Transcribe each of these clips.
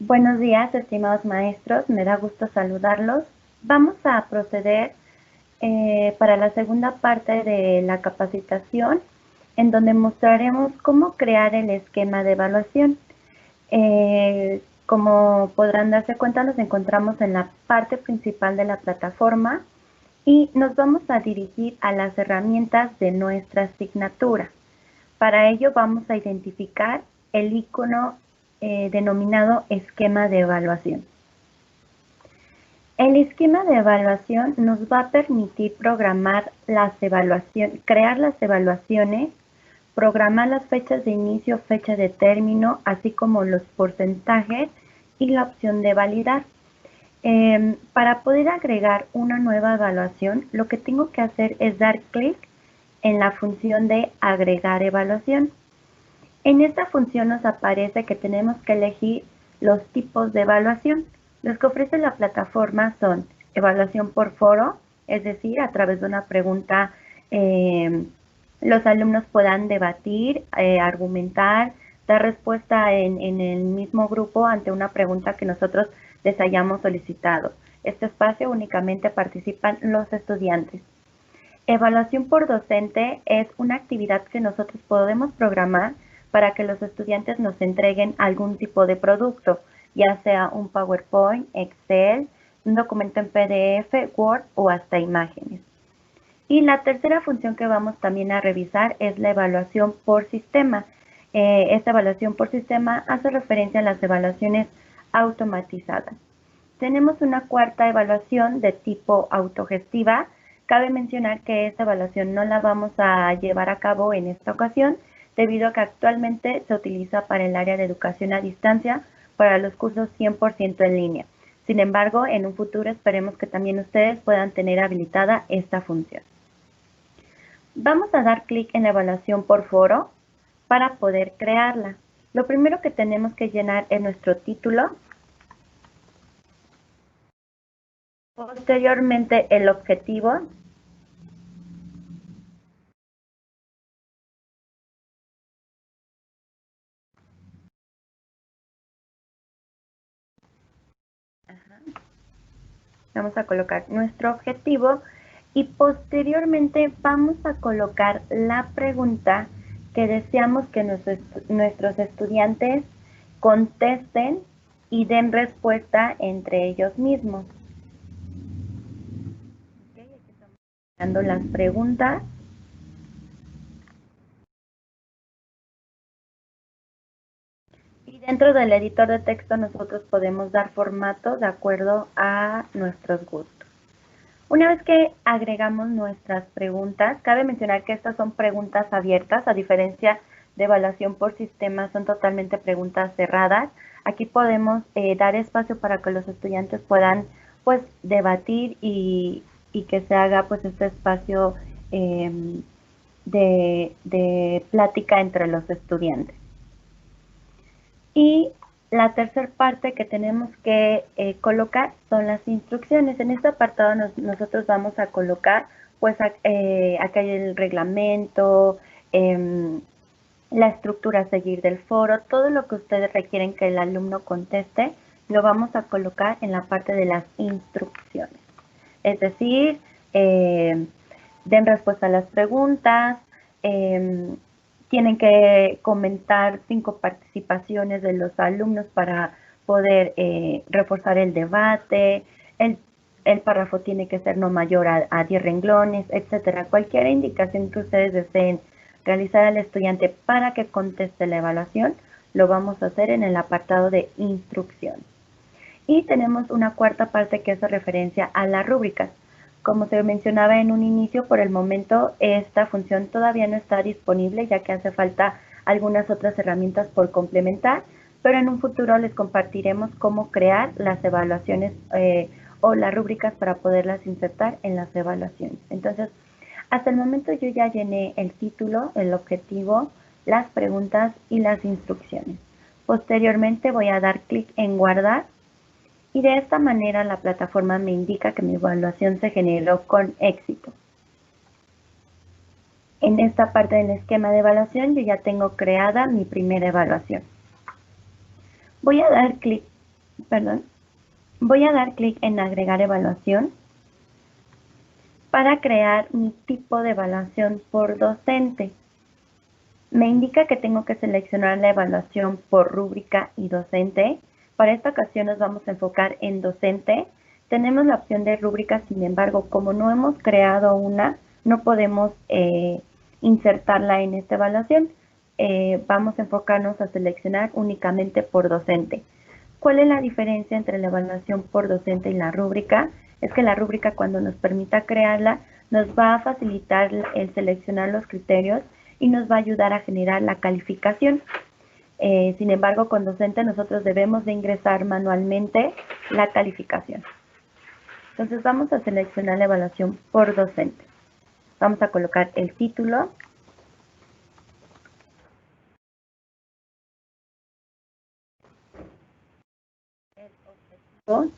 Buenos días, estimados maestros, me da gusto saludarlos. Vamos a proceder para la segunda parte de la capacitación, en donde mostraremos cómo crear el esquema de evaluación. Como podrán darse cuenta, nos encontramos en la parte principal de la plataforma y nos vamos a dirigir a las herramientas de nuestra asignatura. Para ello vamos a identificar el icono denominado esquema de evaluación. El esquema de evaluación nos va a permitir programar crear las evaluaciones, programar las fechas de inicio, fecha de término, así como los porcentajes y la opción de validar. Para poder agregar una nueva evaluación, lo que tengo que hacer es dar clic en la función de agregar evaluación. En esta función nos aparece que tenemos que elegir los tipos de evaluación. Los que ofrece la plataforma son evaluación por foro, es decir, a través de una pregunta los alumnos puedan debatir, argumentar, dar respuesta en el mismo grupo ante una pregunta que nosotros les hayamos solicitado. Este espacio únicamente participan los estudiantes. Evaluación por docente es una actividad que nosotros podemos programar para que los estudiantes nos entreguen algún tipo de producto, ya sea un PowerPoint, Excel, un documento en PDF, Word o hasta imágenes. Y la tercera función que vamos también a revisar es la evaluación por sistema. Esta evaluación por sistema hace referencia a las evaluaciones automatizadas. Tenemos una cuarta evaluación de tipo autogestiva. Cabe mencionar que esta evaluación no la vamos a llevar a cabo en esta ocasión, debido a que actualmente se utiliza para el área de educación a distancia para los cursos 100% en línea. Sin embargo, en un futuro esperemos que también ustedes puedan tener habilitada esta función. Vamos a dar clic en la evaluación por foro para poder crearla. Lo primero que tenemos que llenar es nuestro título. Posteriormente, el objetivo. Vamos a colocar nuestro objetivo y posteriormente vamos a colocar la pregunta que deseamos que nuestros estudiantes contesten y den respuesta entre ellos mismos. Okay, aquí estamos dando las preguntas. Y dentro del editor de texto nosotros podemos dar formato de acuerdo a nuestros gustos. Una vez que agregamos nuestras preguntas, cabe mencionar que estas son preguntas abiertas, a diferencia de evaluación por sistema, son totalmente preguntas cerradas. Aquí podemos dar espacio para que los estudiantes puedan pues debatir y que se haga pues este espacio de plática entre los estudiantes. Y la tercera parte que tenemos que colocar son las instrucciones. En este apartado nosotros vamos a colocar, pues, acá hay el reglamento, la estructura a seguir del foro, todo lo que ustedes requieren que el alumno conteste, lo vamos a colocar en la parte de las instrucciones. Es decir, den respuesta a las preguntas, tienen que comentar 5 participaciones de los alumnos para poder reforzar el debate, el párrafo tiene que ser no mayor a 10 renglones, etcétera. Cualquier indicación que ustedes deseen realizar al estudiante para que conteste la evaluación, lo vamos a hacer en el apartado de instrucción. Y tenemos una cuarta parte que hace referencia a las rúbricas. Como se mencionaba en un inicio, por el momento esta función todavía no está disponible, ya que hace falta algunas otras herramientas por complementar, pero en un futuro les compartiremos cómo crear las evaluaciones o las rúbricas para poderlas insertar en las evaluaciones. Entonces, hasta el momento yo ya llené el título, el objetivo, las preguntas y las instrucciones. Posteriormente voy a dar clic en guardar. Y de esta manera la plataforma me indica que mi evaluación se generó con éxito. En esta parte del esquema de evaluación yo ya tengo creada mi primera evaluación. Voy a dar clic perdón, voy a dar clic en agregar evaluación para crear mi tipo de evaluación por docente. Me indica que tengo que seleccionar la evaluación por rúbrica y docente. Para esta ocasión nos vamos a enfocar en docente. Tenemos la opción de rúbrica, sin embargo, como no hemos creado una, no podemos insertarla en esta evaluación. Vamos a enfocarnos a seleccionar únicamente por docente. ¿Cuál es la diferencia entre la evaluación por docente y la rúbrica? Es que la rúbrica, cuando nos permita crearla, nos va a facilitar el seleccionar los criterios y nos va a ayudar a generar la calificación. Sin embargo, con docente nosotros debemos de ingresar manualmente la calificación. Entonces vamos a seleccionar la evaluación por docente. Vamos a colocar el título. El objetivo.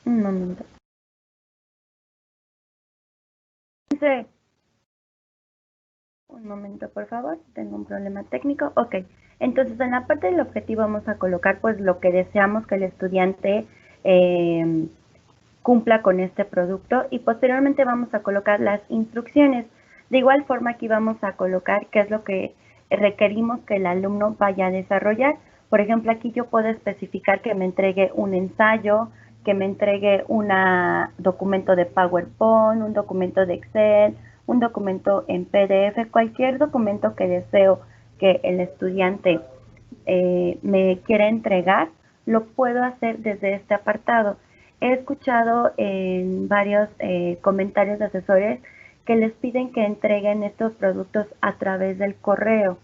Un momento. Sí. Un momento, por favor. Tengo un problema técnico. Ok. Entonces, en la parte del objetivo vamos a colocar pues lo que deseamos que el estudiante cumpla con este producto y posteriormente vamos a colocar las instrucciones. De igual forma aquí vamos a colocar qué es lo que requerimos que el alumno vaya a desarrollar. Por ejemplo, aquí yo puedo especificar que me entregue un ensayo, que me entregue un documento de PowerPoint, un documento de Excel, un documento en PDF, cualquier documento que deseo que el estudiante me quiera entregar, lo puedo hacer desde este apartado. He escuchado en varios comentarios de asesores que les piden que entreguen estos productos a través del correo.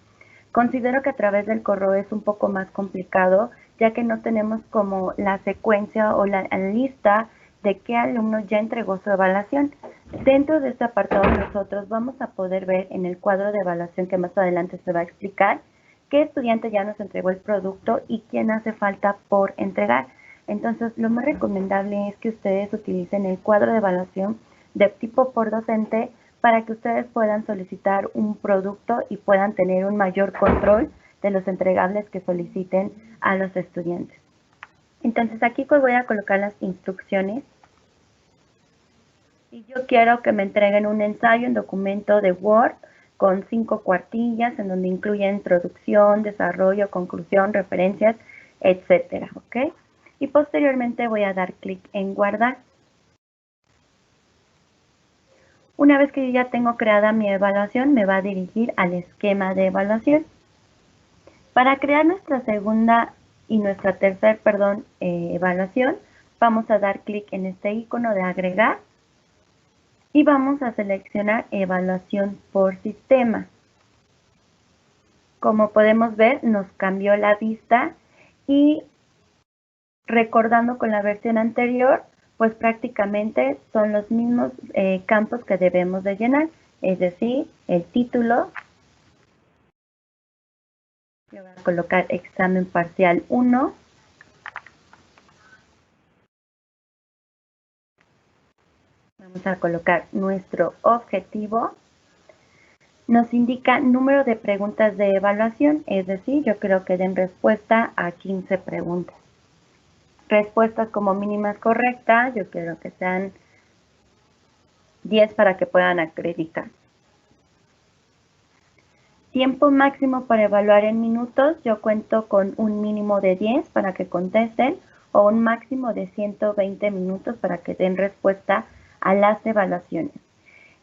Considero que a través del correo es un poco más complicado, ya que no tenemos como la secuencia o la lista de qué alumno ya entregó su evaluación. Dentro de este apartado nosotros vamos a poder ver en el cuadro de evaluación que más adelante se va a explicar qué estudiante ya nos entregó el producto y quién hace falta por entregar. Entonces, lo más recomendable es que ustedes utilicen el cuadro de evaluación de tipo por docente para que ustedes puedan solicitar un producto y puedan tener un mayor control de los entregables que soliciten a los estudiantes. Entonces, aquí pues voy a colocar las instrucciones. Si yo quiero que me entreguen un ensayo, un documento de Word con 5 cuartillas en donde incluye introducción, desarrollo, conclusión, referencias, etcétera, ¿ok? Y posteriormente voy a dar clic en guardar. Una vez que yo ya tengo creada mi evaluación, me va a dirigir al esquema de evaluación. Para crear nuestra segunda y nuestra tercera, evaluación, vamos a dar clic en este icono de agregar y vamos a seleccionar evaluación por sistema. Como podemos ver, nos cambió la vista y recordando con la versión anterior, pues prácticamente son los mismos campos que debemos de llenar, es decir, el título. Yo voy a colocar examen parcial 1. Vamos a colocar nuestro objetivo. Nos indica número de preguntas de evaluación, es decir, yo creo que den respuesta a 15 preguntas. Respuestas como mínimas correctas, yo quiero que sean 10 para que puedan acreditar. Tiempo máximo para evaluar en minutos, yo cuento con un mínimo de 10 para que contesten o un máximo de 120 minutos para que den respuesta a las evaluaciones.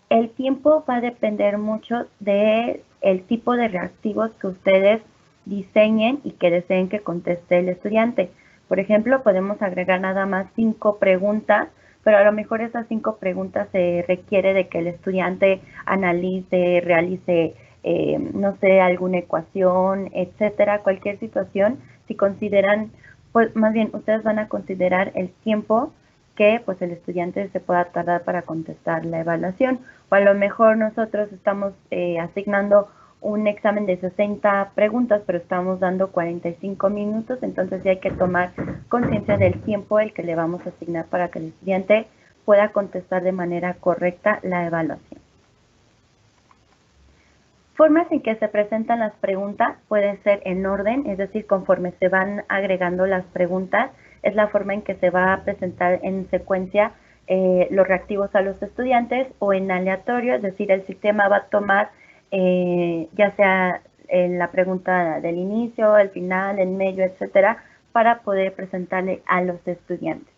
El tiempo va a depender mucho del tipo de reactivos que ustedes diseñen y que deseen que conteste el estudiante. Por ejemplo, podemos agregar nada más 5 preguntas, pero a lo mejor esas 5 preguntas se requiere de que el estudiante analice, realice, no sé, alguna ecuación, etcétera, cualquier situación. Si consideran, pues más bien ustedes van a considerar el tiempo que pues el estudiante se pueda tardar para contestar la evaluación. O a lo mejor nosotros estamos asignando un examen de 60 preguntas, pero estamos dando 45 minutos, entonces sí hay que tomar conciencia del tiempo el que le vamos a asignar para que el estudiante pueda contestar de manera correcta la evaluación. Formas en que se presentan las preguntas puede ser en orden, es decir, conforme se van agregando las preguntas, es la forma en que se va a presentar en secuencia los reactivos a los estudiantes, o en aleatorio, es decir, el sistema va a tomar ya sea en la pregunta del inicio, el final, el medio, etcétera, para poder presentarle a los estudiantes.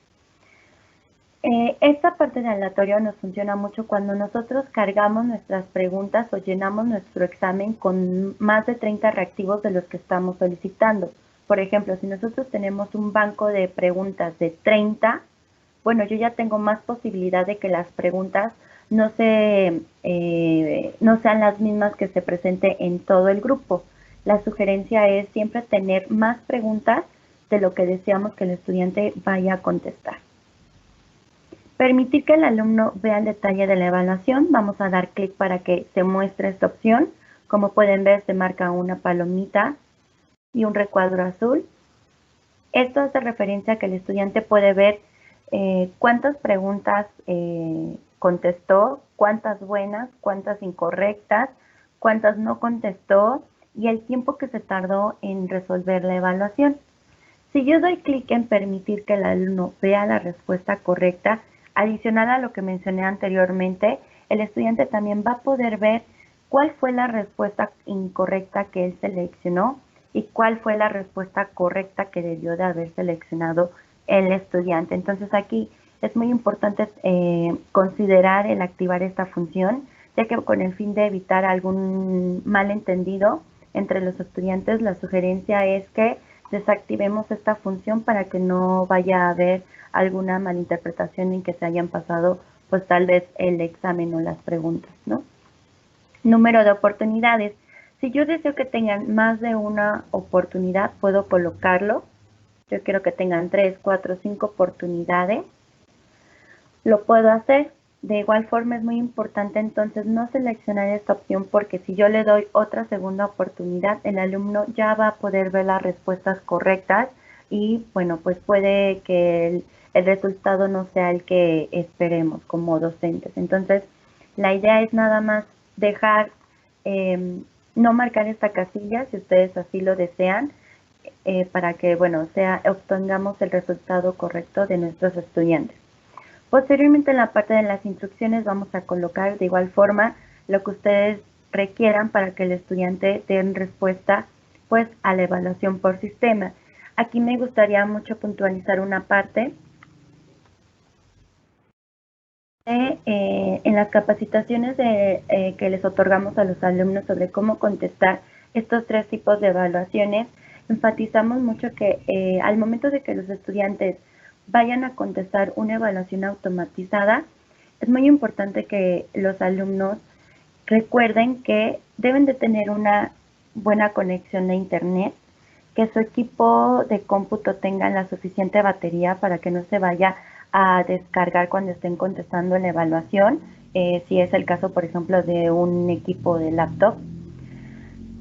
Esta parte de aleatorio nos funciona mucho cuando nosotros cargamos nuestras preguntas o llenamos nuestro examen con más de 30 reactivos de los que estamos solicitando. Por ejemplo, si nosotros tenemos un banco de preguntas de 30, bueno, yo ya tengo más posibilidad de que las preguntas no sean las mismas que se presente en todo el grupo. La sugerencia es siempre tener más preguntas de lo que deseamos que el estudiante vaya a contestar. Permitir que el alumno vea el detalle de la evaluación. Vamos a dar clic para que se muestre esta opción. Como pueden ver, se marca una palomita y un recuadro azul. Esto hace referencia a que el estudiante puede ver cuántas preguntas contestó, cuántas buenas, cuántas incorrectas, cuántas no contestó y el tiempo que se tardó en resolver la evaluación. Si yo doy clic en permitir que el alumno vea la respuesta correcta, adicional a lo que mencioné anteriormente, el estudiante también va a poder ver cuál fue la respuesta incorrecta que él seleccionó y cuál fue la respuesta correcta que debió de haber seleccionado el estudiante. Entonces aquí es muy importante considerar el activar esta función, ya que con el fin de evitar algún malentendido entre los estudiantes, la sugerencia es que desactivemos esta función para que no vaya a haber alguna malinterpretación en que se hayan pasado, pues tal vez el examen o las preguntas, ¿no? Número de oportunidades. Si yo deseo que tengan más de una oportunidad, puedo colocarlo. Yo quiero que tengan 3, 4, 5 oportunidades. Lo puedo hacer. De igual forma es muy importante entonces no seleccionar esta opción, porque si yo le doy otra segunda oportunidad, el alumno ya va a poder ver las respuestas correctas y bueno, pues puede que el resultado no sea el que esperemos como docentes. Entonces, la idea es nada más dejar, no marcar esta casilla si ustedes así lo desean, para que, bueno, obtengamos el resultado correcto de nuestros estudiantes. Posteriormente, en la parte de las instrucciones vamos a colocar de igual forma lo que ustedes requieran para que el estudiante dé respuesta pues a la evaluación por sistema. Aquí me gustaría mucho puntualizar una parte. En las capacitaciones que les otorgamos a los alumnos sobre cómo contestar estos 3 tipos de evaluaciones, enfatizamos mucho que al momento de que los estudiantes vayan a contestar una evaluación automatizada, es muy importante que los alumnos recuerden que deben de tener una buena conexión de internet, que su equipo de cómputo tenga la suficiente batería para que no se vaya a descargar cuando estén contestando la evaluación, si es el caso, por ejemplo, de un equipo de laptop.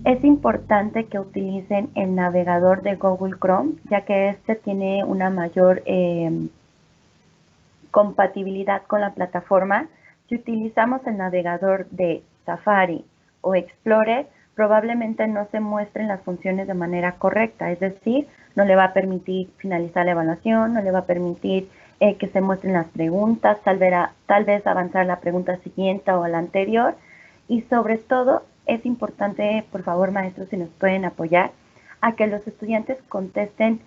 Es importante que utilicen el navegador de Google Chrome, ya que este tiene una mayor compatibilidad con la plataforma. Si utilizamos el navegador de Safari o Explorer, probablemente no se muestren las funciones de manera correcta, es decir, no le va a permitir finalizar la evaluación, no le va a permitir que se muestren las preguntas, tal vez avanzar a la pregunta siguiente o a la anterior. Y sobre todo, es importante, por favor, maestros, si nos pueden apoyar, a que los estudiantes contesten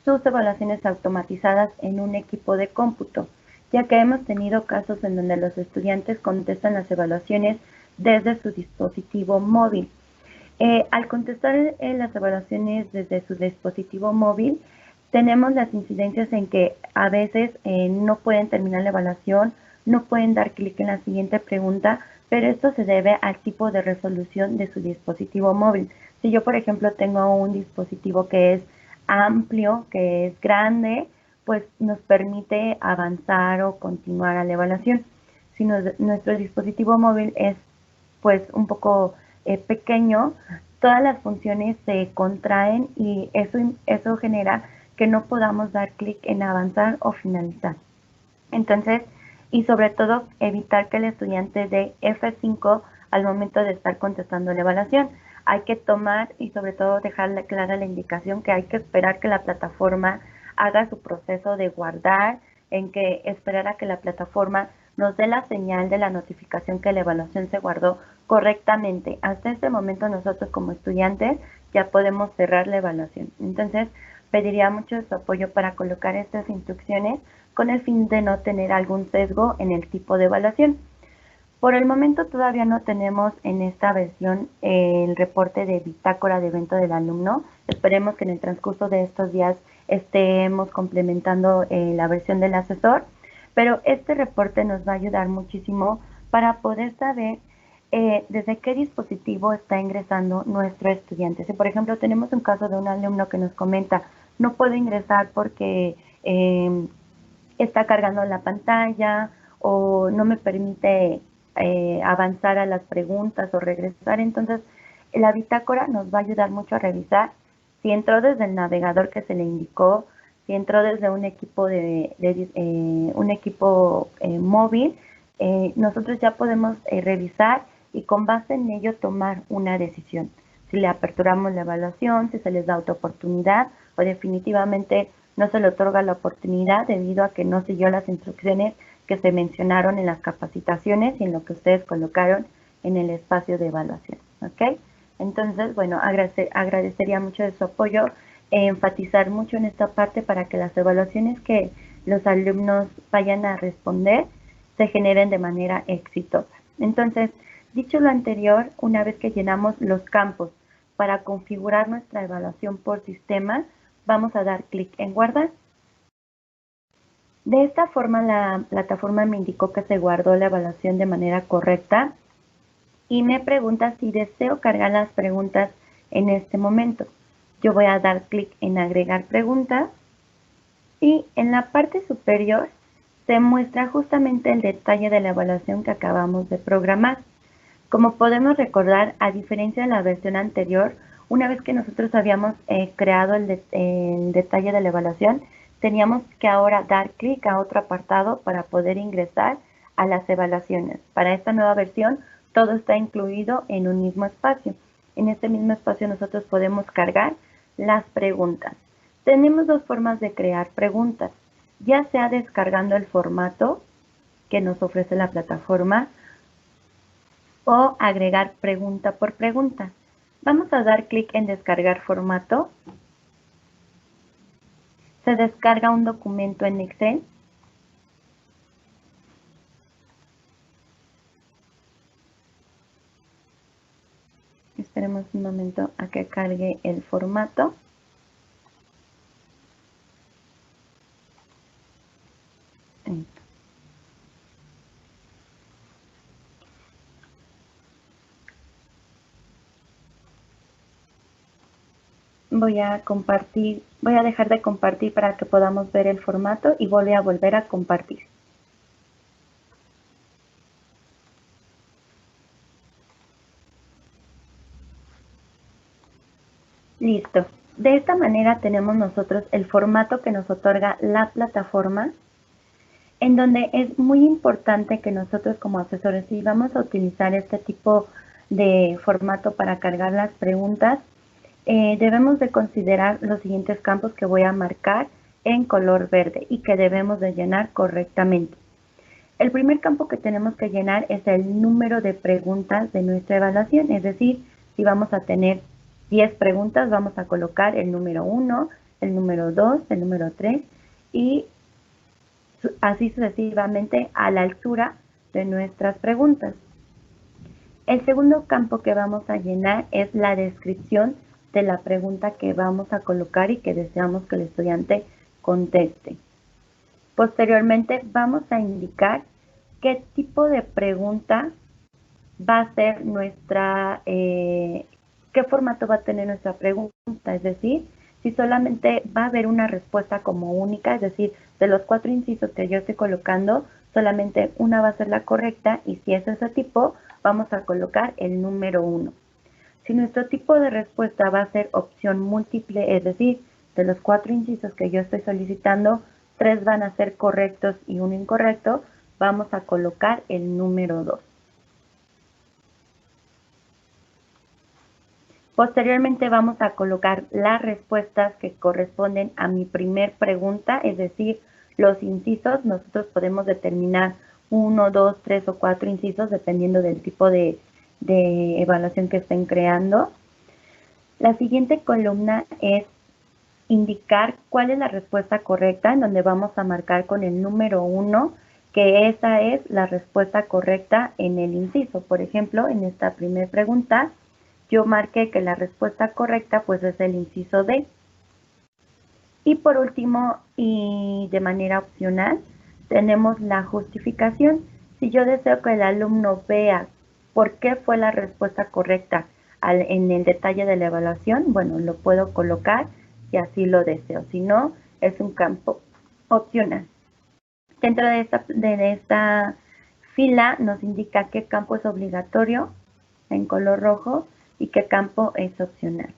sus evaluaciones automatizadas en un equipo de cómputo, ya que hemos tenido casos en donde los estudiantes contestan las evaluaciones desde su dispositivo móvil. Al contestar las evaluaciones desde su dispositivo móvil, tenemos las incidencias en que a veces no pueden terminar la evaluación, no pueden dar clic en la siguiente pregunta, pero esto se debe al tipo de resolución de su dispositivo móvil. Si yo, por ejemplo, tengo un dispositivo que es amplio, que es grande, pues nos permite avanzar o continuar a la evaluación. Si nuestro dispositivo móvil es pues un poco pequeño, todas las funciones se contraen y eso genera que no podamos dar clic en avanzar o finalizar. Entonces, y sobre todo evitar que el estudiante dé F5 al momento de estar contestando la evaluación. Hay que tomar y sobre todo dejarle clara la indicación que hay que esperar que la plataforma haga su proceso de guardar, en que esperar a que la plataforma nos dé la señal de la notificación que la evaluación se guardó correctamente. Hasta este momento nosotros como estudiantes ya podemos cerrar la evaluación. Entonces, pediría mucho su apoyo para colocar estas instrucciones con el fin de no tener algún sesgo en el tipo de evaluación. Por el momento todavía no tenemos en esta versión el reporte de bitácora de evento del alumno. Esperemos que en el transcurso de estos días estemos complementando la versión del asesor, pero este reporte nos va a ayudar muchísimo para poder saber desde qué dispositivo está ingresando nuestro estudiante. Si por ejemplo tenemos un caso de un alumno que nos comenta, no puedo ingresar porque está cargando la pantalla o no me permite avanzar a las preguntas o regresar. Entonces, la bitácora nos va a ayudar mucho a revisar si entró desde el navegador que se le indicó, si entró desde un equipo móvil. Nosotros ya podemos revisar y con base en ello tomar una decisión. Si le aperturamos la evaluación, si se les da otra oportunidad o definitivamente no se le otorga la oportunidad debido a que no siguió las instrucciones que se mencionaron en las capacitaciones y en lo que ustedes colocaron en el espacio de evaluación. ¿Ok? Entonces, bueno, agradecería mucho de su apoyo, enfatizar mucho en esta parte para que las evaluaciones que los alumnos vayan a responder se generen de manera exitosa. Entonces, dicho lo anterior, una vez que llenamos los campos para configurar nuestra evaluación por sistema, vamos a dar clic en guardar. De esta forma, la plataforma me indicó que se guardó la evaluación de manera correcta y me pregunta si deseo cargar las preguntas en este momento. Yo voy a dar clic en agregar preguntas y en la parte superior se muestra justamente el detalle de la evaluación que acabamos de programar. Como podemos recordar, a diferencia de la versión anterior, una vez que nosotros habíamos creado el detalle de la evaluación, teníamos que ahora dar clic a otro apartado para poder ingresar a las evaluaciones. Para esta nueva versión, todo está incluido en un mismo espacio. En este mismo espacio nosotros podemos cargar las preguntas. Tenemos dos formas de crear preguntas, ya sea descargando el formato que nos ofrece la plataforma o agregar pregunta por pregunta. Vamos a dar clic en descargar formato. Se descarga un documento en Excel. Esperemos un momento a que cargue el formato. Voy a dejar de compartir para que podamos ver el formato y voy a volver a compartir. Listo. De esta manera tenemos nosotros el formato que nos otorga la plataforma, en donde es muy importante que nosotros como asesores, si vamos a utilizar este tipo de formato para cargar las preguntas, debemos de considerar los siguientes campos que voy a marcar en color verde y que debemos de llenar correctamente. El primer campo que tenemos que llenar es el número de preguntas de nuestra evaluación, es decir, si vamos a tener 10 preguntas, vamos a colocar el número 1, el número 2, el número 3 y así sucesivamente a la altura de nuestras preguntas. El segundo campo que vamos a llenar es la descripción de la pregunta que vamos a colocar y que deseamos que el estudiante conteste. Posteriormente vamos a indicar qué tipo de pregunta va a ser qué formato va a tener nuestra pregunta, es decir, si solamente va a haber una respuesta como única, es decir, de los 4 incisos que yo estoy colocando, solamente una va a ser la correcta y si es ese tipo, vamos a colocar el número 1. Si nuestro tipo de respuesta va a ser opción múltiple, es decir, de los 4 incisos que yo estoy solicitando, 3 van a ser correctos y 1 incorrecto, vamos a colocar el número 2. Posteriormente vamos a colocar las respuestas que corresponden a mi primer pregunta, es decir, los incisos. Nosotros podemos determinar 1, 2, 3 o 4 incisos dependiendo del tipo de evaluación que estén creando. La siguiente columna es indicar cuál es la respuesta correcta, en donde vamos a marcar con el número 1 que esa es la respuesta correcta en el inciso. Por ejemplo, en esta primera pregunta, yo marqué que la respuesta correcta pues es el inciso D. Y por último, y de manera opcional, tenemos la justificación. Si yo deseo que el alumno vea por qué fue la respuesta correcta en el detalle de la evaluación, bueno, lo puedo colocar si así lo deseo. Si no, es un campo opcional. Dentro de esta fila nos indica qué campo es obligatorio en color rojo y qué campo es opcional.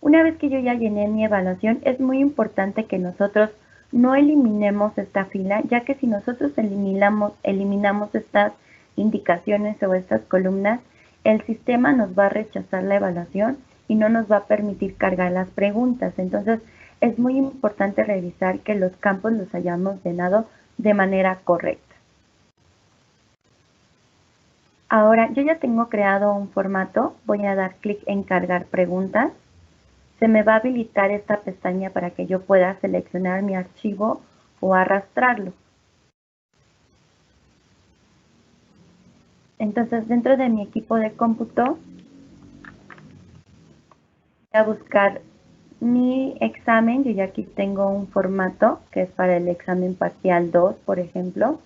Una vez que yo ya llené mi evaluación, es muy importante que nosotros no eliminemos esta fila, ya que si nosotros eliminamos estas indicaciones o estas columnas, el sistema nos va a rechazar la evaluación y no nos va a permitir cargar las preguntas. Entonces, es muy importante revisar que los campos los hayamos llenado de manera correcta. Ahora, yo ya tengo creado un formato. Voy a dar clic en cargar preguntas. Se me va a habilitar esta pestaña para que yo pueda seleccionar mi archivo o arrastrarlo. Entonces, dentro de mi equipo de cómputo, voy a buscar mi examen. Yo ya aquí tengo un formato que es para el examen parcial 2, por ejemplo.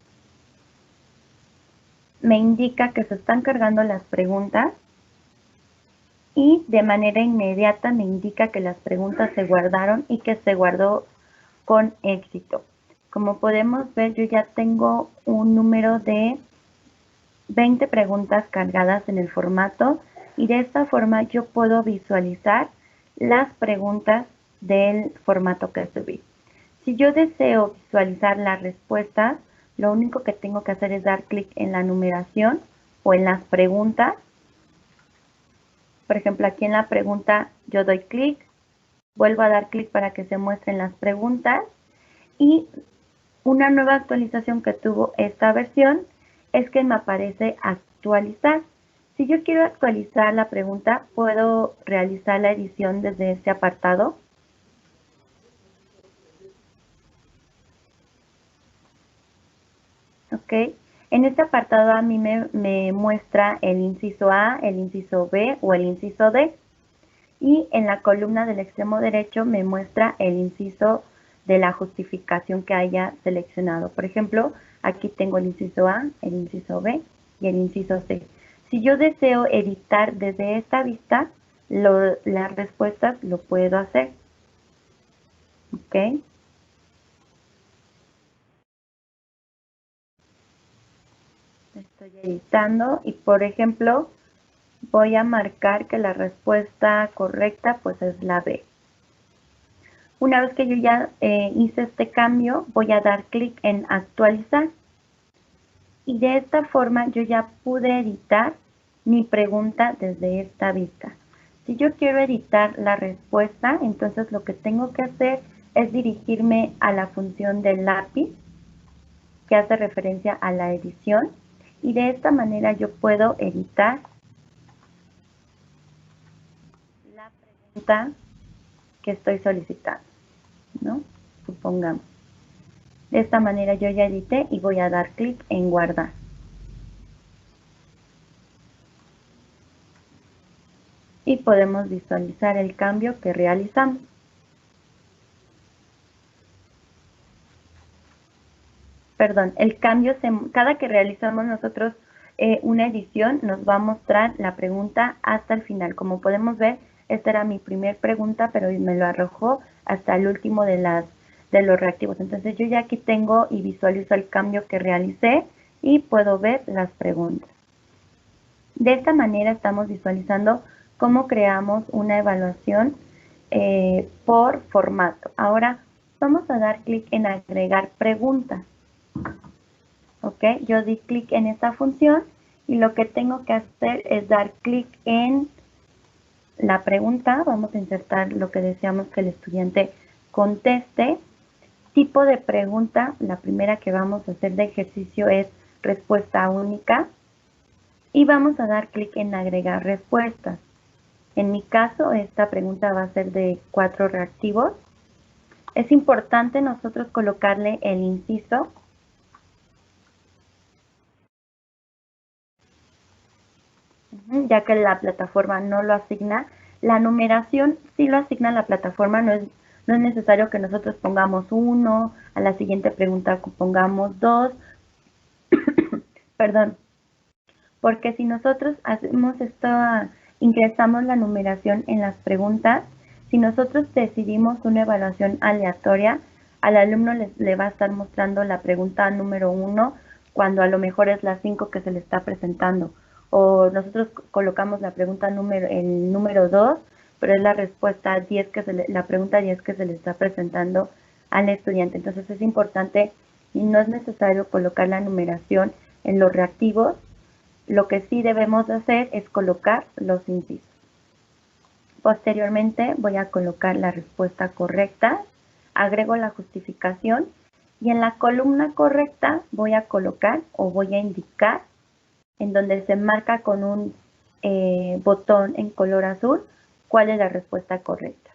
Me indica que se están cargando las preguntas y de manera inmediata me indica que las preguntas se guardaron y que se guardó con éxito. Como podemos ver, yo ya tengo un número de 20 preguntas cargadas en el formato y de esta forma yo puedo visualizar las preguntas del formato que subí. Si yo deseo visualizar las respuestas, lo único que tengo que hacer es dar clic en la numeración o en las preguntas. Por ejemplo, aquí en la pregunta yo doy clic, vuelvo a dar clic para que se muestren las preguntas y una nueva actualización que tuvo esta versión es que me aparece actualizar. Si yo quiero actualizar la pregunta, puedo realizar la edición desde este apartado. Ok, en este apartado a mí me muestra el inciso A, el inciso B o el inciso D. Y en la columna del extremo derecho me muestra el inciso de la justificación que haya seleccionado. Por ejemplo, aquí tengo el inciso A, el inciso B y el inciso C. Si yo deseo editar desde esta vista las respuestas, lo puedo hacer. ¿Ok? Estoy editando y, por ejemplo, voy a marcar que la respuesta correcta pues es la B. Una vez que yo ya hice este cambio, voy a dar clic en actualizar. Y de esta forma yo ya pude editar mi pregunta desde esta vista. Si yo quiero editar la respuesta, entonces lo que tengo que hacer es dirigirme a la función del lápiz, que hace referencia a la edición. Y de esta manera yo puedo editar la pregunta que estoy solicitando, ¿no? Supongamos. De esta manera yo ya edité y voy a dar clic en guardar. Y podemos visualizar el cambio que realizamos. Perdón, el cambio, cada que realizamos nosotros una edición, nos va a mostrar la pregunta hasta el final. Como podemos ver, esta era mi primer pregunta, pero me lo arrojó hasta el último de los reactivos. Entonces yo ya aquí tengo y visualizo el cambio que realicé y puedo ver las preguntas. De esta manera estamos visualizando cómo creamos una evaluación por formato. Ahora vamos a dar clic en agregar preguntas. Ok, yo di clic en esta función y lo que tengo que hacer es dar clic en la pregunta, vamos a insertar lo que deseamos que el estudiante conteste. Tipo de pregunta, la primera que vamos a hacer de ejercicio es respuesta única y vamos a dar clic en agregar respuestas. En mi caso, esta pregunta va a ser de 4 reactivos. Es importante nosotros colocarle el inciso, ya que la plataforma no lo asigna. La numeración sí lo asigna la plataforma, no es necesario que nosotros pongamos 1, a la siguiente pregunta pongamos 2, perdón, porque si nosotros hacemos esto, ingresamos la numeración en las preguntas, si nosotros decidimos una evaluación aleatoria, al alumno le va a estar mostrando la pregunta número 1 cuando a lo mejor es la 5 que se le está presentando, o nosotros colocamos la pregunta el número 2, pero es la respuesta 10 la pregunta 10 que se le está presentando al estudiante. Entonces es importante y no es necesario colocar la numeración en los reactivos. Lo que sí debemos hacer es colocar los incisos. Posteriormente voy a colocar la respuesta correcta, agrego la justificación y en la columna correcta voy a colocar o voy a indicar en donde se marca con un botón en color azul cuál es la respuesta correcta.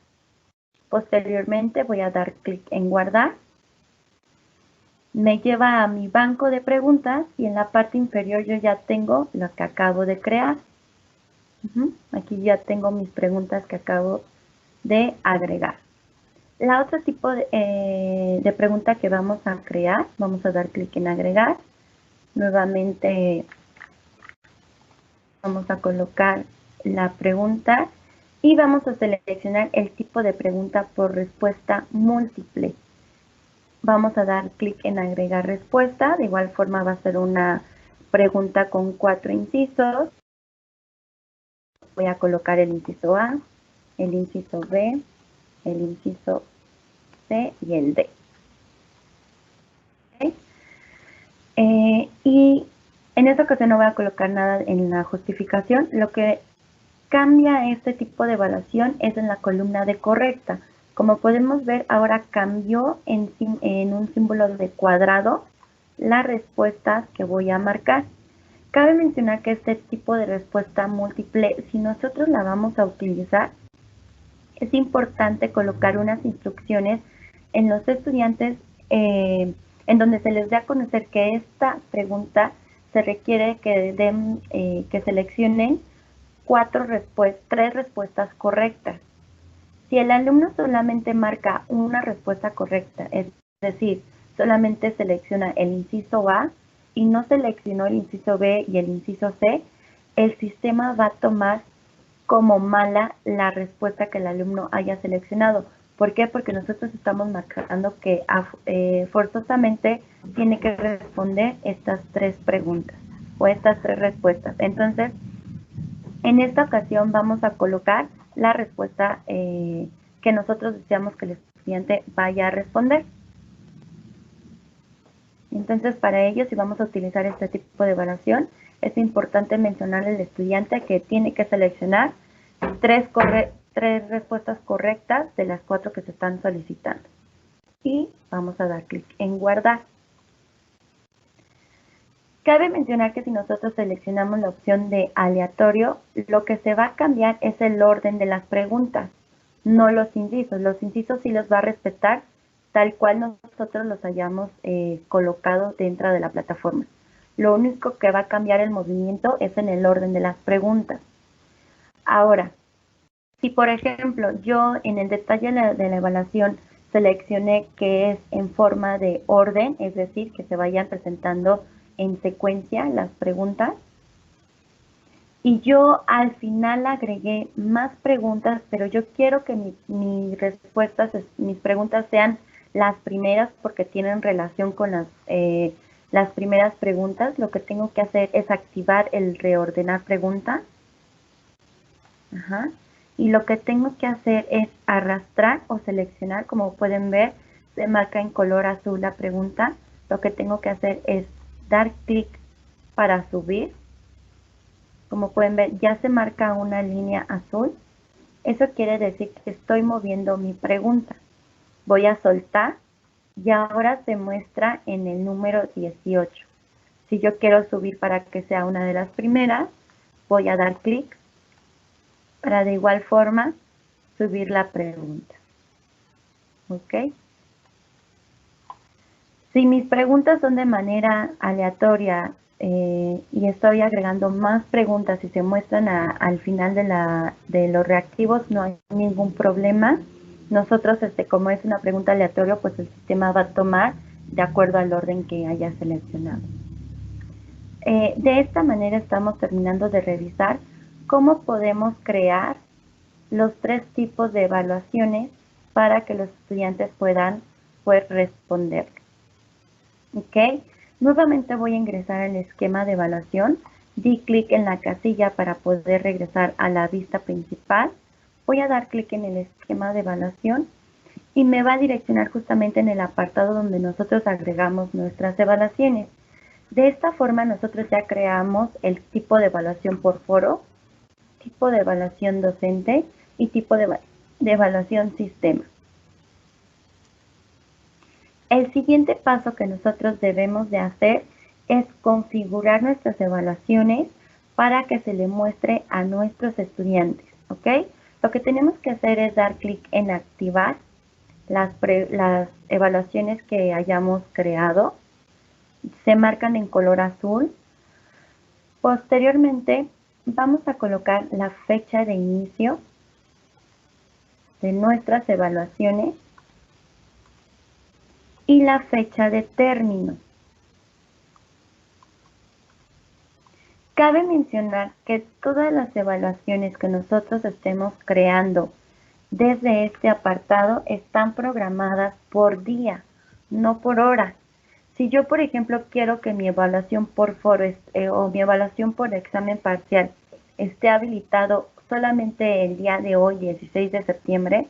Posteriormente voy a dar clic en guardar. Me lleva a mi banco de preguntas y en la parte inferior yo ya tengo lo que acabo de crear. Aquí ya tengo mis preguntas que acabo de agregar. La otra tipo de pregunta que vamos a crear, vamos a dar clic en agregar. Nuevamente vamos a colocar la pregunta y vamos a seleccionar el tipo de pregunta por respuesta múltiple. Vamos a dar clic en agregar respuesta, de igual forma va a ser una pregunta con 4 incisos. Voy a colocar el inciso A, el inciso B, el inciso C y el D. ¿Okay? Y en esta ocasión no voy a colocar nada en la justificación. Lo que cambia este tipo de evaluación es en la columna de correcta. Como podemos ver, ahora cambió en un símbolo de cuadrado las respuestas que voy a marcar. Cabe mencionar que este tipo de respuesta múltiple, si nosotros la vamos a utilizar, es importante colocar unas instrucciones en los estudiantes en donde se les dé a conocer que esta pregunta se requiere que seleccionen 3 respuestas correctas. Si el alumno solamente marca una respuesta correcta, es decir, solamente selecciona el inciso A y no seleccionó el inciso B y el inciso C, el sistema va a tomar como mala la respuesta que el alumno haya seleccionado. ¿Por qué? Porque nosotros estamos marcando que forzosamente tiene que responder estas 3 preguntas o estas 3 respuestas. Entonces, en esta ocasión vamos a colocar la respuesta que nosotros deseamos que el estudiante vaya a responder. Entonces, para ello, si vamos a utilizar este tipo de evaluación, es importante mencionarle al estudiante que tiene que seleccionar 3 respuestas correctas de las 4 que se están solicitando. Y vamos a dar clic en guardar. Cabe mencionar que si nosotros seleccionamos la opción de aleatorio, lo que se va a cambiar es el orden de las preguntas, no los incisos. Los incisos sí los va a respetar tal cual nosotros los hayamos colocado dentro de la plataforma. Lo único que va a cambiar el movimiento es en el orden de las preguntas. Ahora, si por ejemplo yo en el detalle de la evaluación seleccioné que es en forma de orden, es decir, que se vayan presentando en secuencia las preguntas, y yo al final agregué más preguntas, pero yo quiero que mis preguntas sean las primeras porque tienen relación con las primeras preguntas. Lo que tengo que hacer es activar el reordenar preguntas. Y lo que tengo que hacer es arrastrar o seleccionar. Como pueden ver, se marca en color azul la pregunta. Lo que tengo que hacer es dar clic para subir. Como pueden ver, ya se marca una línea azul. Eso quiere decir que estoy moviendo mi pregunta. Voy a soltar y ahora se muestra en el número 18. Si yo quiero subir para que sea una de las primeras, voy a dar clic para de igual forma subir la pregunta. ¿Ok? Si mis preguntas son de manera aleatoria y estoy agregando más preguntas y se muestran al final de los reactivos, no hay ningún problema. Nosotros, como es una pregunta aleatoria, pues el sistema va a tomar de acuerdo al orden que haya seleccionado. De esta manera estamos terminando de revisar cómo podemos crear los 3 tipos de evaluaciones para que los estudiantes puedan responder. ¿Ok? Nuevamente voy a ingresar al esquema de evaluación. Di clic en la casilla para poder regresar a la vista principal. Voy a dar clic en el esquema de evaluación y me va a direccionar justamente en el apartado donde nosotros agregamos nuestras evaluaciones. De esta forma nosotros ya creamos el tipo de evaluación por foro, tipo de evaluación docente y tipo de evaluación sistema. El siguiente paso que nosotros debemos de hacer es configurar nuestras evaluaciones para que se le muestre a nuestros estudiantes, ¿ok? Lo que tenemos que hacer es dar clic en activar las evaluaciones que hayamos creado. Se marcan en color azul. Posteriormente, vamos a colocar la fecha de inicio de nuestras evaluaciones y la fecha de término. Cabe mencionar que todas las evaluaciones que nosotros estemos creando desde este apartado están programadas por día, no por hora. Si yo, por ejemplo, quiero que mi evaluación por foro o mi evaluación por examen parcial esté habilitado solamente el día de hoy, 16 de septiembre,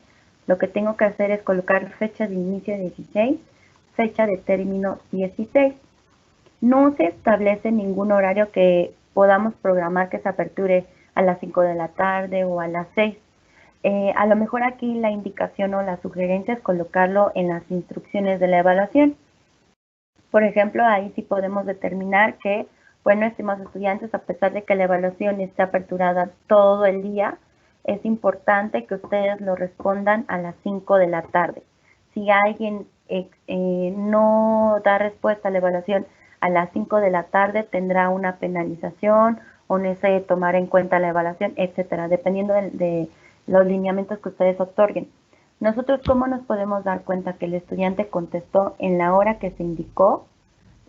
lo que tengo que hacer es colocar fecha de inicio 16, fecha de término 16. No se establece ningún horario que podamos programar que se aperture a las 5 de la tarde o a las 6. A lo mejor aquí la indicación o la sugerencia es colocarlo en las instrucciones de la evaluación. Por ejemplo, ahí sí podemos determinar que, bueno, estimados estudiantes, a pesar de que la evaluación esté aperturada todo el día, es importante que ustedes lo respondan a las 5 de la tarde. Si alguien no da respuesta a la evaluación a las 5 de la tarde, tendrá una penalización o no se tomar en cuenta la evaluación, etcétera, dependiendo de los lineamientos que ustedes otorguen. Nosotros, ¿cómo nos podemos dar cuenta que el estudiante contestó en la hora que se indicó?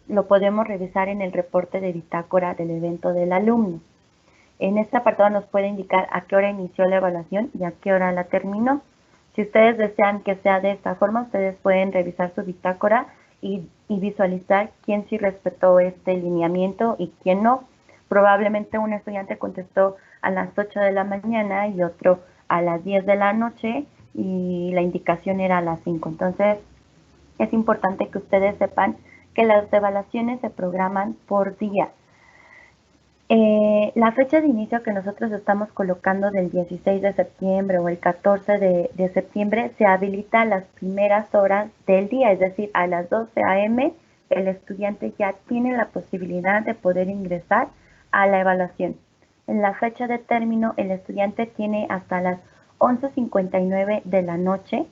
Lo podemos revisar en el reporte de bitácora del evento del alumno. En este apartado nos puede indicar a qué hora inició la evaluación y a qué hora la terminó. Si ustedes desean que sea de esta forma, ustedes pueden revisar su bitácora y visualizar quién sí respetó este lineamiento y quién no. Probablemente un estudiante contestó a las 8 de la mañana y otro a las 10 de la noche y la indicación era a las 5. Entonces, es importante que ustedes sepan que las evaluaciones se programan por día. La fecha de inicio que nosotros estamos colocando del 16 de septiembre o el 14 de septiembre se habilita a las primeras horas del día, es decir, a las 12 a.m. el estudiante ya tiene la posibilidad de poder ingresar a la evaluación. En la fecha de término, el estudiante tiene hasta las 11:59 de la noche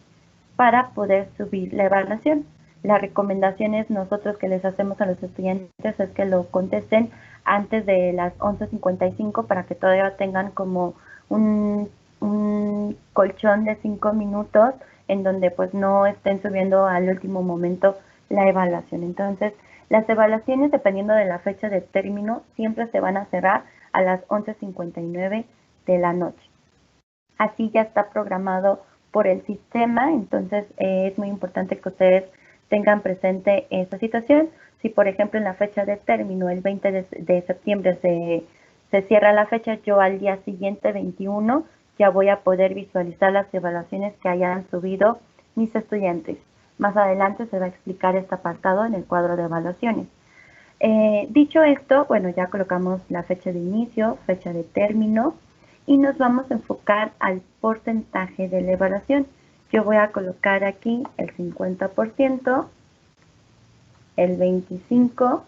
para poder subir la evaluación. Las recomendaciones nosotros que les hacemos a los estudiantes es que lo contesten antes de las 11:55 para que todavía tengan como un colchón de 5 minutos en donde pues no estén subiendo al último momento la evaluación. Entonces, las evaluaciones, dependiendo de la fecha de término, siempre se van a cerrar a las 11:59 de la noche. Así ya está programado por el sistema, entonces es muy importante que ustedes tengan presente esta situación. Si, por ejemplo, en la fecha de término, el 20 de septiembre, se cierra la fecha, yo al día siguiente, 21, ya voy a poder visualizar las evaluaciones que hayan subido mis estudiantes. Más adelante se va a explicar este apartado en el cuadro de evaluaciones. Dicho esto, bueno, ya colocamos la fecha de inicio, fecha de término, y nos vamos a enfocar al porcentaje de la evaluación. Yo voy a colocar aquí el 50%, el 25%,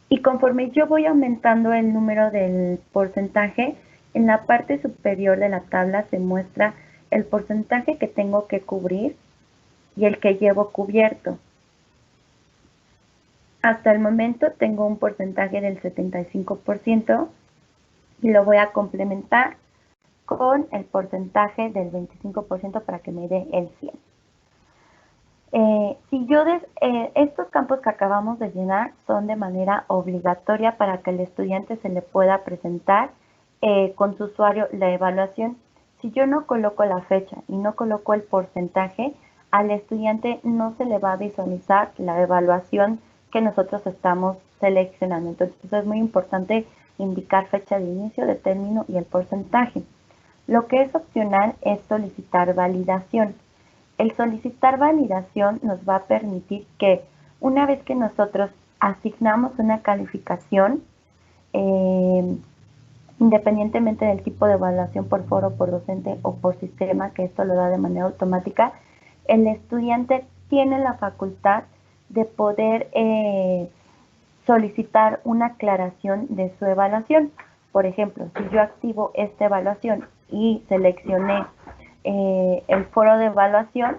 y conforme yo voy aumentando el número del porcentaje, en la parte superior de la tabla se muestra el porcentaje que tengo que cubrir y el que llevo cubierto. Hasta el momento tengo un porcentaje del 75% y lo voy a complementar con el porcentaje del 25% para que me dé el 100%. Estos campos que acabamos de llenar son de manera obligatoria para que el estudiante se le pueda presentar con su usuario la evaluación. Si yo no coloco la fecha y no coloco el porcentaje, al estudiante no se le va a visualizar la evaluación que nosotros estamos seleccionando. Entonces es muy importante indicar fecha de inicio, de término y el porcentaje. Lo que es opcional es solicitar validación. El solicitar validación nos va a permitir que una vez que nosotros asignamos una calificación, independientemente del tipo de evaluación por foro, por docente o por sistema, que esto lo da de manera automática, el estudiante tiene la facultad de poder solicitar una aclaración de su evaluación. Por ejemplo, si yo activo esta evaluación y seleccioné el foro de evaluación,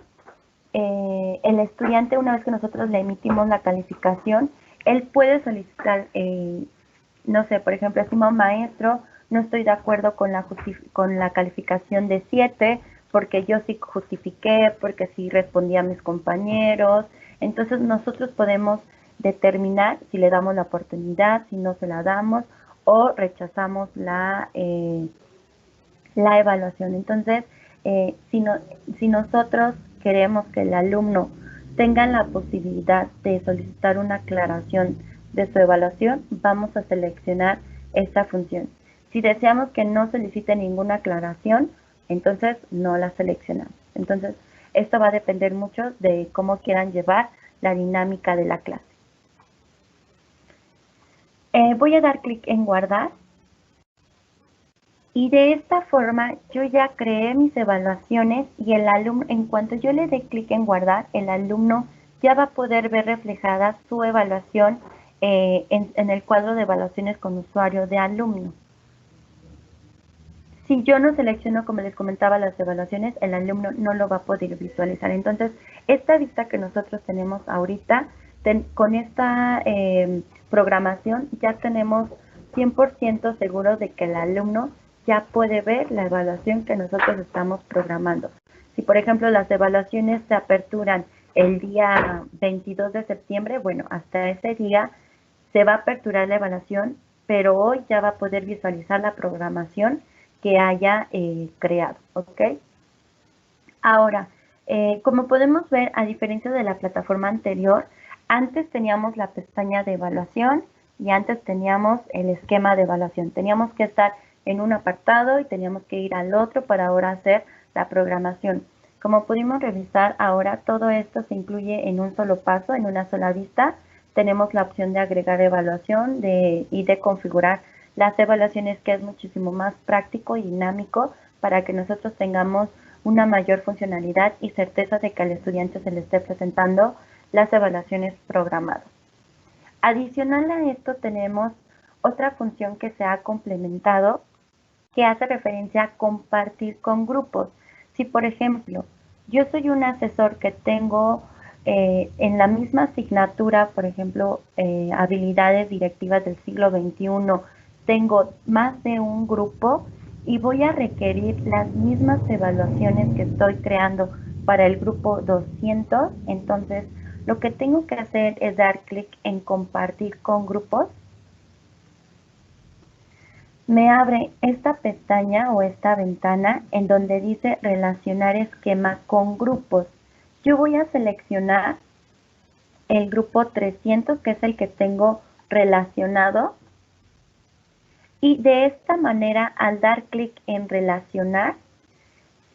el estudiante, una vez que nosotros le emitimos la calificación, él puede solicitar, no sé, por ejemplo, estimado maestro, no estoy de acuerdo con la calificación de 7, porque yo sí justifiqué, porque sí respondí a mis compañeros. Entonces nosotros podemos determinar si le damos la oportunidad, si no se la damos, o rechazamos la evaluación. Entonces, si nosotros queremos que el alumno tenga la posibilidad de solicitar una aclaración de su evaluación, vamos a seleccionar esta función. Si deseamos que no solicite ninguna aclaración, entonces no la seleccionamos. Entonces, esto va a depender mucho de cómo quieran llevar la dinámica de la clase. Voy a dar clic en guardar. Y de esta forma yo ya creé mis evaluaciones y el alumno, en cuanto yo le dé clic en guardar, el alumno ya va a poder ver reflejada su evaluación en el cuadro de evaluaciones con usuario de alumno. Si yo no selecciono, como les comentaba, las evaluaciones, el alumno no lo va a poder visualizar. Entonces, esta vista que nosotros tenemos ahorita, con esta programación, ya tenemos 100% seguro de que el alumno ya puede ver la evaluación que nosotros estamos programando. Si, por ejemplo, las evaluaciones se aperturan el día 22 de septiembre, bueno, hasta ese día se va a aperturar la evaluación, pero hoy ya va a poder visualizar la programación que haya creado, ¿ok? Ahora, como podemos ver, a diferencia de la plataforma anterior, antes teníamos la pestaña de evaluación y antes teníamos el esquema de evaluación. Teníamos que estar en un apartado y teníamos que ir al otro para ahora hacer la programación. Como pudimos revisar, ahora todo esto se incluye en un solo paso, en una sola vista. Tenemos la opción de agregar evaluación y de configurar las evaluaciones, que es muchísimo más práctico y dinámico para que nosotros tengamos una mayor funcionalidad y certeza de que al estudiante se le esté presentando las evaluaciones programadas. Adicional a esto tenemos otra función que se ha complementado que hace referencia a compartir con grupos. Si, por ejemplo, yo soy un asesor que tengo en la misma asignatura, por ejemplo, habilidades directivas del siglo XXI, tengo más de un grupo y voy a requerir las mismas evaluaciones que estoy creando para el grupo 200, entonces lo que tengo que hacer es dar clic en compartir con grupos. Me abre esta pestaña o esta ventana en donde dice relacionar esquema con grupos. Yo voy a seleccionar el grupo 300, que es el que tengo relacionado. Y de esta manera, al dar clic en relacionar,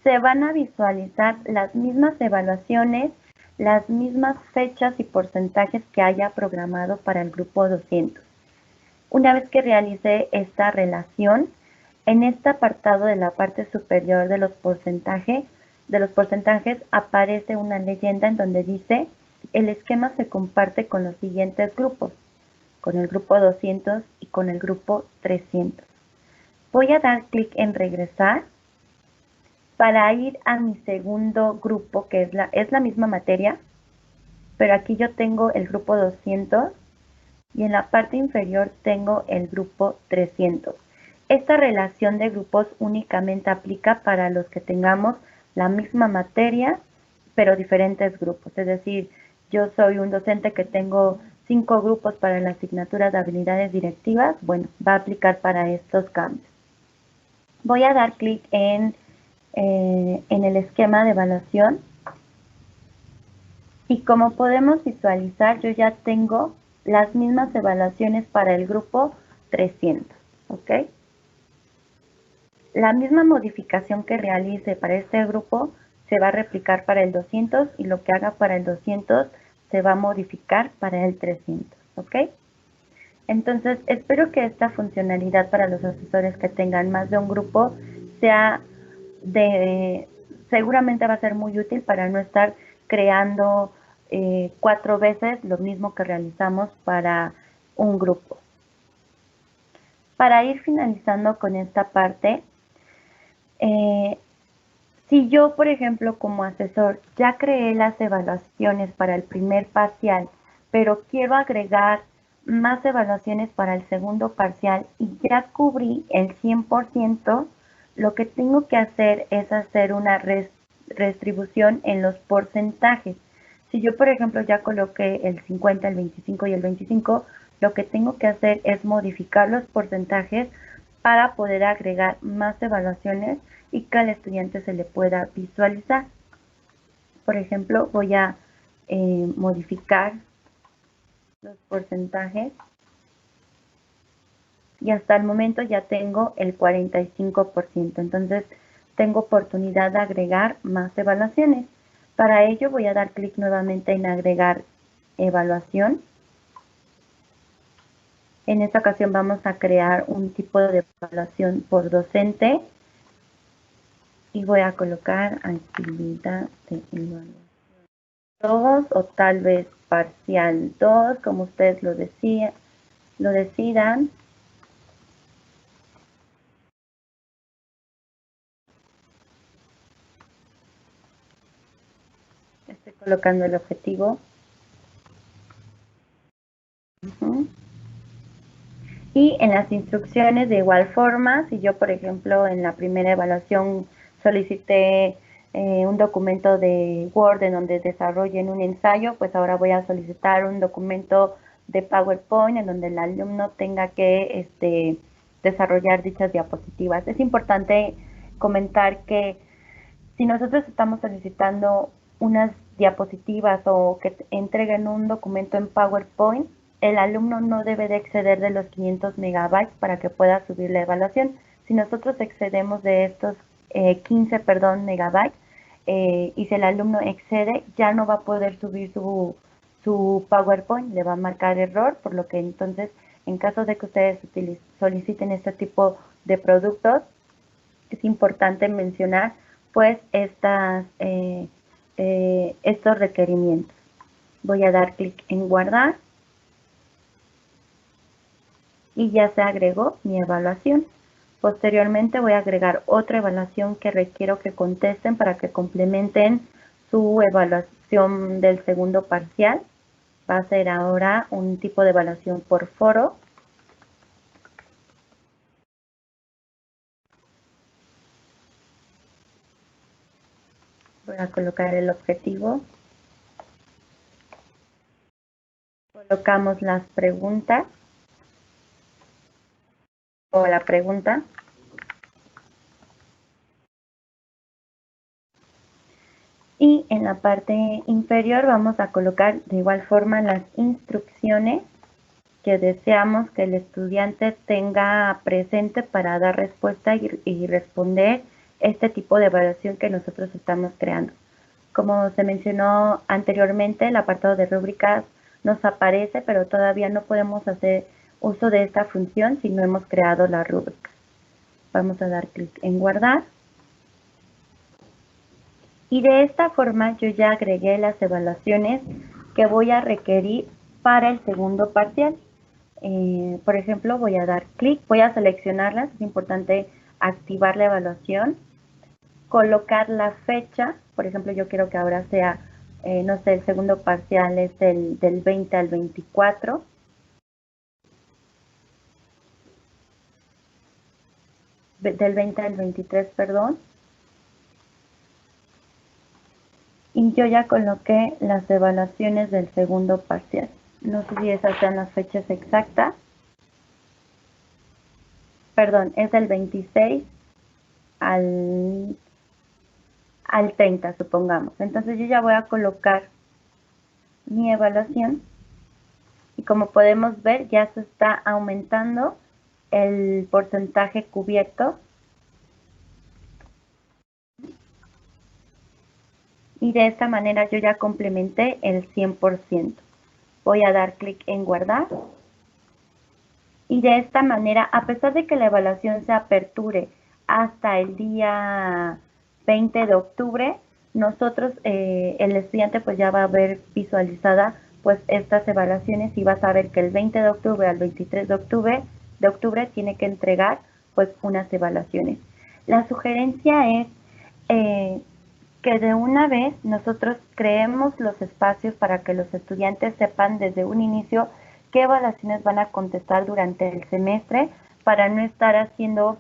se van a visualizar las mismas evaluaciones, las mismas fechas y porcentajes que haya programado para el grupo 200. Una vez que realice esta relación, En este apartado de la parte superior de los porcentajes aparece una leyenda en donde dice: el esquema se comparte con los siguientes grupos, con el grupo 200 y con el grupo 300. Voy a dar clic en regresar para ir a mi segundo grupo, que es la misma materia, pero aquí yo tengo el grupo 200 y en la parte inferior tengo el grupo 300. Esta relación de grupos únicamente aplica para los que tengamos la misma materia, pero diferentes grupos. Es decir, yo soy un docente que tengo 5 grupos para la asignatura de habilidades directivas. Bueno, va a aplicar para estos cambios. Voy a dar clic en el esquema de evaluación. Y como podemos visualizar, yo ya tengo las mismas evaluaciones para el grupo 300. ¿Ok? La misma modificación que realice para este grupo se va a replicar para el 200 y lo que haga para el 200 se va a modificar para el 300. ¿Ok? Entonces, espero que esta funcionalidad para los asesores que tengan más de un grupo seguramente va a ser muy útil para no estar creando 4 veces lo mismo que realizamos para un grupo. Para ir finalizando con esta parte, si yo, por ejemplo, como asesor, ya creé las evaluaciones para el primer parcial, pero quiero agregar más evaluaciones para el segundo parcial y ya cubrí el 100%, lo que tengo que hacer es hacer una redistribución en los porcentajes. Si yo, por ejemplo, ya coloqué el 50, el 25 y el 25, lo que tengo que hacer es modificar los porcentajes para poder agregar más evaluaciones y que al estudiante se le pueda visualizar. Por ejemplo, voy a modificar los porcentajes y hasta el momento ya tengo el 45%. Entonces, tengo oportunidad de agregar más evaluaciones. Para ello voy a dar clic nuevamente en agregar evaluación. En esta ocasión vamos a crear un tipo de evaluación por docente y voy a colocar actividad de evaluación 2 o tal vez parcial 2, como ustedes lo decidan. Estoy colocando el objetivo. Y en las instrucciones de igual forma, si yo por ejemplo en la primera evaluación solicité un documento de Word en donde desarrollen un ensayo, pues ahora voy a solicitar un documento de PowerPoint en donde el alumno tenga que desarrollar dichas diapositivas. Es importante comentar que si nosotros estamos solicitando unas diapositivas o que entreguen un documento en PowerPoint, el alumno no debe de exceder de los 500 megabytes para que pueda subir la evaluación. Si nosotros excedemos de estos 15 megabytes y si el alumno excede, ya no va a poder subir su PowerPoint, le va a marcar error, por lo que entonces, en caso de que ustedes soliciten este tipo de productos, es importante mencionar pues estos requerimientos. Voy a dar clic en guardar y ya se agregó mi evaluación. Posteriormente voy a agregar otra evaluación que requiero que contesten para que complementen su evaluación del segundo parcial. Va a ser ahora un tipo de evaluación por foro. Voy a colocar el objetivo. Colocamos las preguntas o la pregunta. Y en la parte inferior vamos a colocar de igual forma las instrucciones que deseamos que el estudiante tenga presente para dar respuesta y responder este tipo de evaluación que nosotros estamos creando. Como se mencionó anteriormente, el apartado de rúbricas nos aparece, pero todavía no podemos hacer uso de esta función si no hemos creado la rúbrica. Vamos a dar clic en guardar. Y de esta forma yo ya agregué las evaluaciones que voy a requerir para el segundo parcial. Por ejemplo, voy a dar clic, voy a seleccionarlas, es importante activar la evaluación, colocar la fecha, por ejemplo, yo quiero que ahora sea, no sé, el segundo parcial es del 20 al 24. Del 20 al 23, perdón. Y yo ya coloqué las evaluaciones del segundo parcial. No sé si esas sean las fechas exactas. Perdón, es del 26 al 30, supongamos. Entonces yo ya voy a colocar mi evaluación y como podemos ver ya se está aumentando el porcentaje cubierto y de esta manera yo ya complementé el 100%. Voy a dar clic en guardar y de esta manera, a pesar de que la evaluación se aperture hasta el día 20 de octubre, nosotros, el estudiante pues ya va a ver visualizada pues estas evaluaciones y va a saber que el 20 de octubre al 23 de octubre tiene que entregar pues unas evaluaciones. La sugerencia es que de una vez nosotros creemos los espacios para que los estudiantes sepan desde un inicio qué evaluaciones van a contestar durante el semestre para no estar haciendo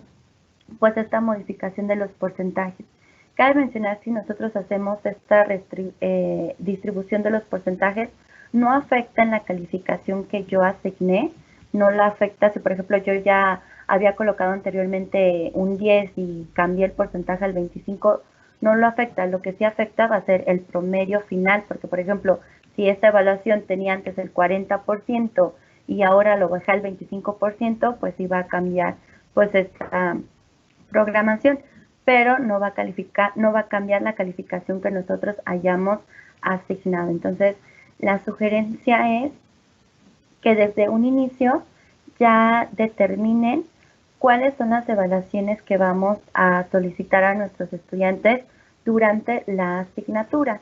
pues esta modificación de los porcentajes. Cabe mencionar, si nosotros hacemos esta distribución de los porcentajes, no afecta en la calificación que yo asigné, no la afecta si por ejemplo yo ya había colocado anteriormente un 10 y cambié el porcentaje al 25, no lo afecta. Lo que sí afecta va a ser el promedio final, porque por ejemplo, si esta evaluación tenía antes el 40% y ahora lo bajé al 25%, pues sí va a cambiar pues esta programación, pero no va a cambiar la calificación que nosotros hayamos asignado. Entonces, la sugerencia es que desde un inicio ya determinen cuáles son las evaluaciones que vamos a solicitar a nuestros estudiantes durante la asignatura.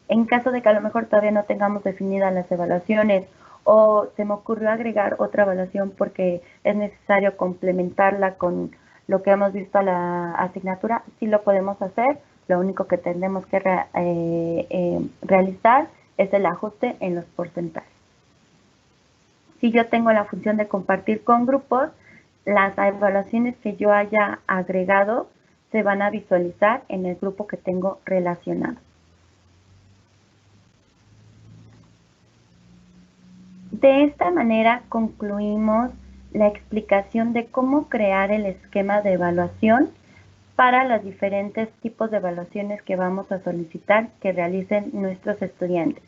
En caso de que a lo mejor todavía no tengamos definidas las evaluaciones o se me ocurrió agregar otra evaluación porque es necesario complementarla con lo que hemos visto a la asignatura, sí lo podemos hacer. Lo único que tendremos que realizar es el ajuste en los porcentajes. Si yo tengo la función de compartir con grupos, las evaluaciones que yo haya agregado se van a visualizar en el grupo que tengo relacionado. De esta manera concluimos la explicación de cómo crear el esquema de evaluación para los diferentes tipos de evaluaciones que vamos a solicitar que realicen nuestros estudiantes.